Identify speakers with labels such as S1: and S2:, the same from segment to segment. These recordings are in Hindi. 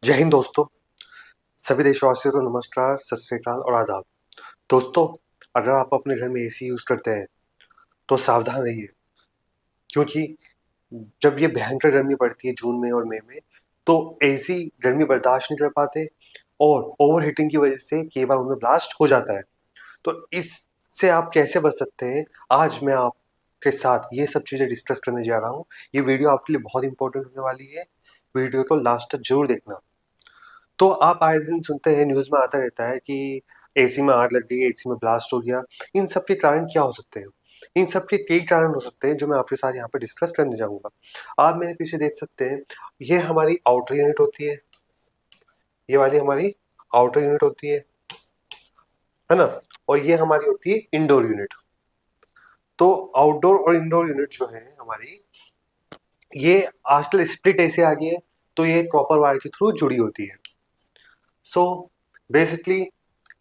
S1: जय हिंद दोस्तों, सभी देशवासियों को नमस्कार, सत श्री अकाल और आदाब। दोस्तों, अगर आप अपने घर में एसी यूज़ करते हैं, तो सावधान रहिए क्योंकि जब ये भयंकर गर्मी पड़ती है जून में और मई में, तो एसी गर्मी बर्दाश्त नहीं कर पाते और ओवरहीटिंग की वजह से कई बार उनमें ब्लास्ट हो जाता है। तो इससे आप कैसे बच सकते हैं, आज मैं आपके साथ ये सब चीज़ें डिस्कस करने जा रहा हूँ। ये वीडियो आपके लिए बहुत इंपॉर्टेंट होने वाली है, वीडियो को लास्ट तक ज़रूर देखना। तो आप आए दिन सुनते हैं, न्यूज़ में आता रहता है कि एसी में आग लग गई, एसी में ब्लास्ट हो गया। इन सब के कारण क्या हो सकते हैं? इन सब के कई कारण हो सकते हैं जो मैं आपके साथ यहाँ पे डिस्कस करने जाऊँगा। आप मेरे पीछे देख सकते हैं, ये हमारी आउटर यूनिट होती है, ये वाली हमारी आउटर यूनिट होती है ना? और ये हमारी होती है इंडोर यूनिट। तो आउटडोर और इंडोर यूनिट जो है हमारी, ये आजकल स्प्लिट एसी आ गई है, तो ये कॉपर वायर के थ्रू जुड़ी होती है। सो बेसिकली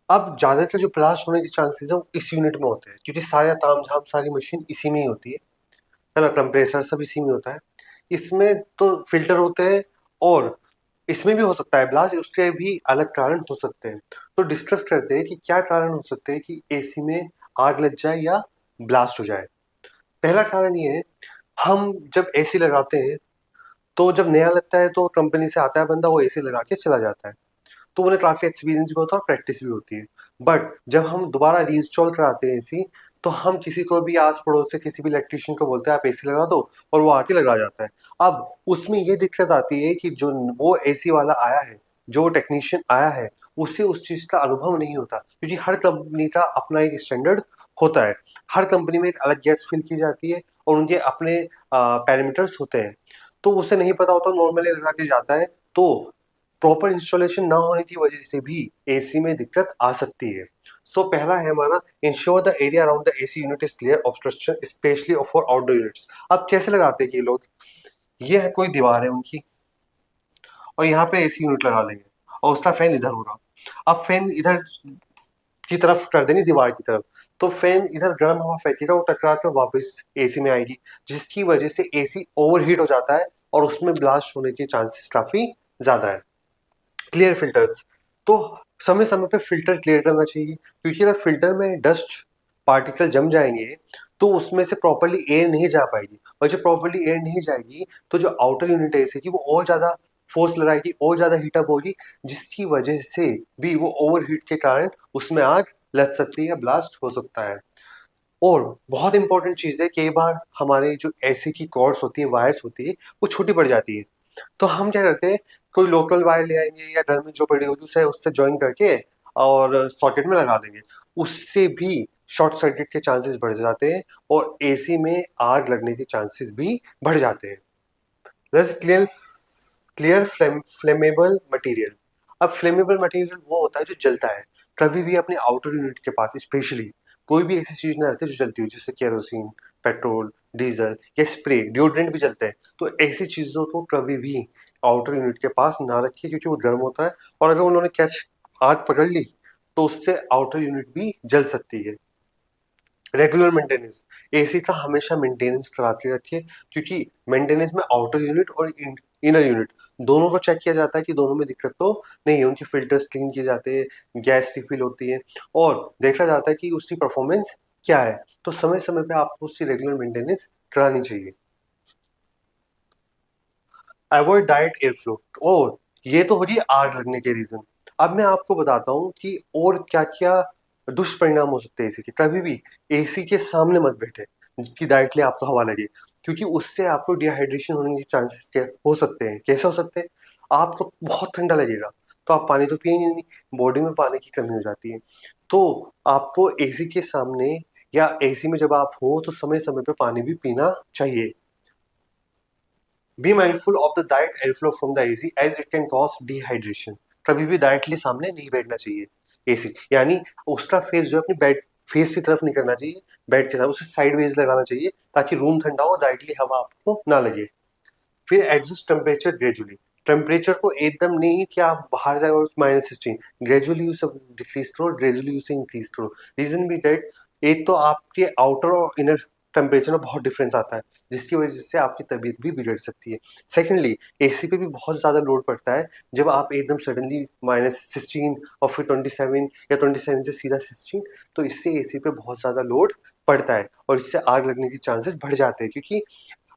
S1: अब ज़्यादातर जो ब्लास्ट होने के चांसेस है वो इस यूनिट में होते हैं क्योंकि सारा तामझाम सारी मशीन इसी में ही होती है ना? कंप्रेसर सब इसी में होता है। इसमें तो फिल्टर होते हैं और इसमें भी हो सकता है ब्लास्ट, उसके भी अलग कारण हो सकते हैं। तो डिस्कस करते हैं कि क्या कारण हो सकते हैं कि एसी में आग लग जाए या ब्लास्ट हो जाए। पहला कारण ये है, हम जब एसी लगाते हैं तो जब नया लगता है तो कंपनी से आता है बंदा, वो एसी लगा के चला जाता है, तो उन्हें काफ़ी एक्सपीरियंस भी होता है और प्रैक्टिस भी होती है। बट जब हम दोबारा रीइंस्टॉल कराते हैं एसी, तो हम किसी को भी आस पड़ोस से किसी भी इलेक्ट्रिशियन को बोलते हैं आप एसी लगा दो, और वो आके लगा जाता है। अब उसमें ये दिक्कत आती है कि जो वो एसी वाला आया है, जो टेक्नीशियन आया है, उसे उस चीज़ का अनुभव नहीं होता क्योंकि हर कंपनी का अपना एक स्टैंडर्ड होता है। हर कंपनी में एक अलग गैस फिल की जाती है और उनके अपने पैरामीटर्स होते हैं, तो उसे नहीं पता होता, नॉर्मली लगा के जाता है। तो प्रॉपर इंस्टॉलेशन ना होने की वजह से भी एसी में दिक्कत आ सकती है। सो पहला है हमारा, ensure the area around the AC unit is clear obstruction specially for outdoor units. अब कैसे लगाते हैं कि ये लोग, ये है कोई दीवार है उनकी और यहाँ पे एसी यूनिट लगा देंगे और उसका फैन इधर होगा। अब फैन इधर की तरफ कर देंगे, दीवार की तरफ, तो फैन इधर गर्म हवा फेंकेगा, वो टकरा कर वापस एसी में आएगी, जिसकी वजह से एसी ओवरहीट हो जाता है और उसमें ब्लास्ट होने के चांसेस काफी ज्यादा है। क्लियर फिल्टर्स, तो समय समय पे फिल्टर क्लियर करना चाहिए क्योंकि अगर फिल्टर में डस्ट पार्टिकल जम जाएंगे तो उसमें से प्रॉपरली एयर नहीं जा पाएगी, और जब प्रॉपरली एयर नहीं जाएगी तो जो आउटर यूनिट है एसी की, वो और ज़्यादा फोर्स लगाएगी, और ज़्यादा हीटअप होगी, जिसकी वजह से भी वो ओवरहीट के कारण उसमें आग लग सकती है, ब्लास्ट हो सकता है। और बहुत इंपॉर्टेंट चीज़ है, कई बार हमारे जो एसी की कॉर्ड्स होती है, वायर्स होती है, वो छोटी पड़ जाती है, तो हम क्या करते हैं, कोई लोकल वायर ले आएंगे या घर में जो पड़ी होगी उसे उससे ज्वाइन करके और सॉकेट में लगा देंगे। उससे भी शॉर्ट सर्किट के चांसेस बढ़ जाते हैं और एसी में आग लगने के चांसेस भी बढ़ जाते हैं। Clear clear flammable material. अब फ्लेमेबल मटेरियल वो होता है जो जलता है। कभी भी अपने आउटर यूनिट के पास स्पेशली कोई भी ऐसी चीज ना रखे जो जलती हो, जैसे केरोसिन, पेट्रोल, डीजल या स्प्रे, डिओड्रेंट भी जलते हैं। तो ऐसी चीजों को कभी भी आउटर यूनिट के पास ना रखिए क्योंकि वो गर्म होता है, और अगर उन्होंने कैच आग पकड़ ली तो उससे आउटर यूनिट भी जल सकती है। रेगुलर मेंटेनेंस, एसी का हमेशा मेंटेनेंस करा के रखिए क्योंकि मेंटेनेंस में आउटर यूनिट और इनर यूनिट दोनों को चेक किया जाता है कि दोनों में दिक्कत तो नहीं है, उनके फिल्टर्स क्लीन किए जाते हैं, गैस रिफिल होती है और देखा जाता है कि उसकी परफॉर्मेंस क्या है। तो समय समय पे आपको उसकी रेगुलर मेंटेनेंस करानी चाहिए। अवॉइड डायरेक्ट एयर फ्लो, और ये तो हो रही आग लगने के रीजन। अब मैं आपको बताता हूँ कि और क्या क्या दुष्परिणाम हो सकते हैं एसी के। कभी भी एसी के सामने मत बैठे कि डायरेक्टली आपको हवा लगे, क्योंकि उससे आपको डिहाइड्रेशन होने के चांसेस हो सकते हैं। कैसे हो सकते हैं? आपको बहुत ठंडा लगेगा तो आप पानी तो पिएंगे नहीं, बॉडी में पानी की कमी हो जाती है। तो आपको एसी के सामने या एसी में जब आप हो तो समय समय पे पानी भी पीना चाहिए। Be mindful of the direct air flow from the AC as it can cause dehydration. कभी भी डायरेक्टली सामने नहीं बैठना चाहिए एसी, यानी उसका फेस जो है अपनी बेड फेस की तरफ नहीं करना चाहिए, बेड के साथ उसे साइडवेज लगाना चाहिए ताकि रूम ठंडा हो, डायरेक्टली हवा आपको ना लगे। फिर एडजस्ट टेम्परेचर ग्रेजुअली, टेम्परेचर को एकदम नहीं कि आप बाहर जाए और -16, ग्रेजुअली उसे डिक्रीज करो, ग्रेजुअली उसे इंक्रीज करो। रीजन भी दैट, एक तो आपके आउटर और इनर टेम्परेचर में बहुत डिफरेंस आता है। जिसकी वजह से आपकी तबीयत भी बिगड़ सकती है। सेकेंडली, एसी पे भी बहुत ज़्यादा लोड पड़ता है जब आप एकदम सडनली -16 और फिर 27 या 27 से सीधा 16, तो इससे एसी पे बहुत ज़्यादा लोड पड़ता है और इससे आग लगने के चांसेस बढ़ जाते हैं। क्योंकि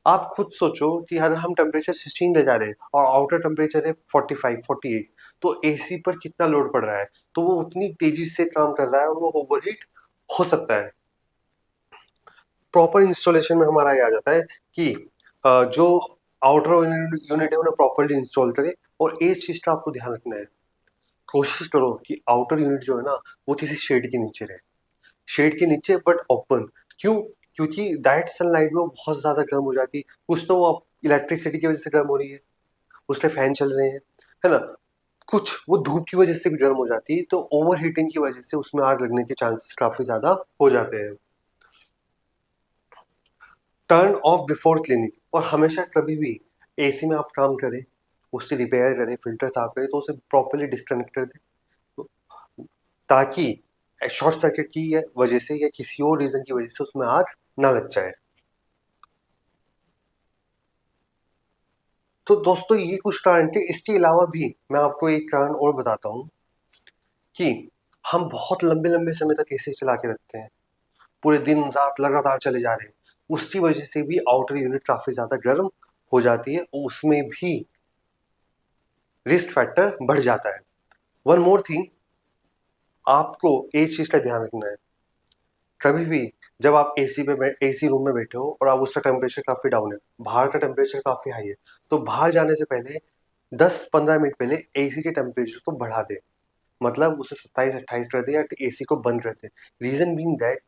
S1: आप खुद सोचो कि अगर हम टेम्परेचर 16 ले जा रहे हैं और आउटर टेम्परेचर है 45, 48, तो एसी पर कितना लोड पड़ रहा है, तो वो उतनी तेजी से काम कर रहा है और वो ओवरहीट हो सकता है। प्रॉपर इंस्टॉलेशन में हमारा ये आ जाता है कि जो आउटर यूनिट है उन्हें प्रॉपरली इंस्टॉल करें और एक चीज़ का आपको ध्यान रखना है, कोशिश करो कि आउटर यूनिट जो है ना वो किसी शेड के नीचे रहे, शेड के नीचे बट ओपन। क्यों? क्योंकि डायरेक्ट सनलाइट में वो बहुत ज़्यादा गर्म हो जाती है, कुछ तो वो इलेक्ट्रिसिटी की वजह से गर्म हो रही है, उसके फैन चल रहे हैं, है ना? कुछ वो धूप की वजह से भी गर्म हो जाती है, तो ओवर हीटिंग की वजह से उसमें आग लगने के चांसेस काफ़ी ज़्यादा हो जाते हैं। टर्न ऑफ बिफोर क्लीनिंग, और हमेशा कभी भी एसी में आप काम करें, उससे रिपेयर करें, फिल्टर साफ करें, तो उसे प्रॉपरली डिस्कनेक्ट कर दें, ताकि शॉर्ट सर्किट की वजह से या किसी और रीजन की वजह से उसमें आग ना लग जाए। तो दोस्तों ये कुछ कारण थे, इसके अलावा भी मैं आपको एक कारण और बताता हूँ कि हम बहुत लंबे लंबे समय तक एसी चला के रखते हैं, पूरे दिन रात लगातार चले जा रहे हैं, उसकी वजह से भी आउटर यूनिट काफी ज्यादा गर्म हो जाती है और उसमें भी रिस्क फैक्टर बढ़ जाता है। वन मोर थिंग, आपको एक चीज का ध्यान रखना है, कभी भी जब आप एसी रूम में बैठे हो और आप उसका टेम्परेचर काफी डाउन है, बाहर का टेम्परेचर काफी हाई है, तो बाहर जाने से पहले 10-15 मिनट पहले एसी के टेम्परेचर को बढ़ा दे, मतलब उसे 27-28 कर दे या एसी को बंद कर दे। रीजन बीइंग दैट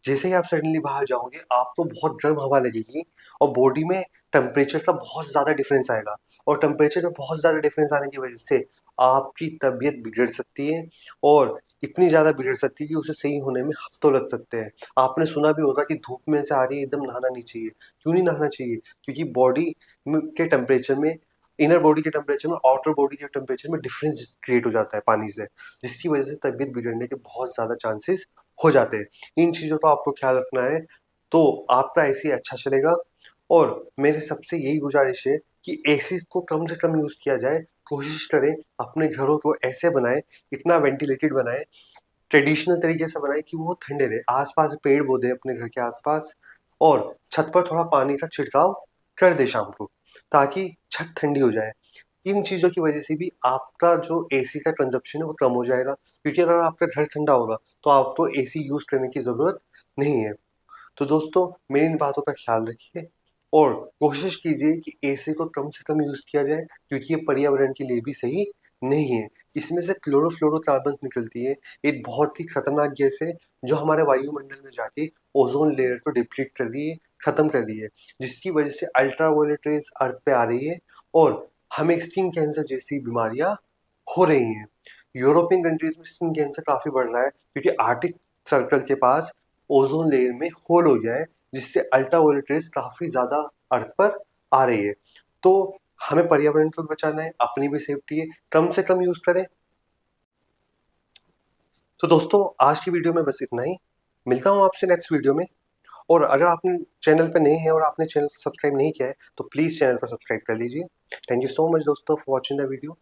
S1: जैसे ही आप सडनली बाहर जाओगे आपको बहुत गर्म हवा लगेगी और बॉडी में टेम्परेचर का बहुत ज़्यादा डिफरेंस आएगा, और टेम्परेचर में बहुत ज़्यादा डिफरेंस आने की वजह से आपकी तबीयत बिगड़ सकती है, और इतनी ज़्यादा बिगड़ सकती है कि उसे सही होने में हफ्तों लग सकते हैं। आपने सुना भी होगा कि धूप में से आ रही है एकदम नहाना नहीं चाहिए। क्यों नहीं नहाना चाहिए? क्योंकि बॉडी के टेम्परेचर में, इनर बॉडी के टेम्परेचर में आउटर बॉडी के टेम्परेचर में डिफरेंस क्रिएट हो जाता है पानी से, जिसकी वजह से तबीयत बिगड़ने के बहुत ज़्यादा चांसेस हो जाते हैं। इन चीज़ों का आपको ख्याल रखना है, तो आपका एसी अच्छा चलेगा। और मेरी सबसे यही गुजारिश है कि एसी को कम से कम यूज़ किया जाए। कोशिश करें अपने घरों को ऐसे बनाएँ, इतना वेंटिलेटेड बनाएँ, ट्रेडिशनल तरीके से बनाएँ कि वो ठंडे रहे। आस-पास पेड़-पौधे अपने घर के आस-पास, और छत पर थोड़ा पानी का छिड़काव कर दें शाम को, ताकि छत ठंडी हो जाए। इन चीज़ों की वजह से भी आपका जो एसी का कंज़म्पशन है वो कम हो जाएगा, क्योंकि अगर आपका घर ठंडा होगा तो आपको एसी यूज़ करने की ज़रूरत नहीं है। तो दोस्तों, मेरी इन बातों का ख्याल रखिए और कोशिश कीजिए कि एसी को कम से कम यूज़ किया जाए, क्योंकि ये पर्यावरण के लिए भी सही नहीं है। इसमें से क्लोरोफ्लोरोकार्बन्स निकलती है, एक बहुत ही खतरनाक गैस है जो हमारे वायुमंडल में जाके ओज़ोन लेयर को डिप्लीट कर रही है, खत्म कर रही है, जिसकी वजह से अल्ट्रावायलेट रेज़ अर्थ पे आ रही है और हमें स्किन कैंसर जैसी बीमारियाँ हो रही हैं। यूरोपियन कंट्रीज़ में स्किन कैंसर काफ़ी बढ़ रहा है, क्योंकि आर्कटिक सर्कल के पास ओज़ोन लेयर में होल हो गया है, जिससे अल्ट्रावायलेट रेज़ काफ़ी ज़्यादा अर्थ पर आ रही है। तो हमें पर्यावरण को बचाना है, अपनी भी सेफ्टी है, कम से कम यूज़ करें। तो दोस्तों, आज की वीडियो में बस इतना ही। मिलता हूँ आपसे नेक्स्ट वीडियो में, और अगर आपने चैनल पे नए हैं और आपने चैनल को सब्सक्राइब नहीं किया है, तो प्लीज़ चैनल को सब्सक्राइब कर लीजिए। थैंक यू सो मच दोस्तों फॉर वॉचिंग द वीडियो।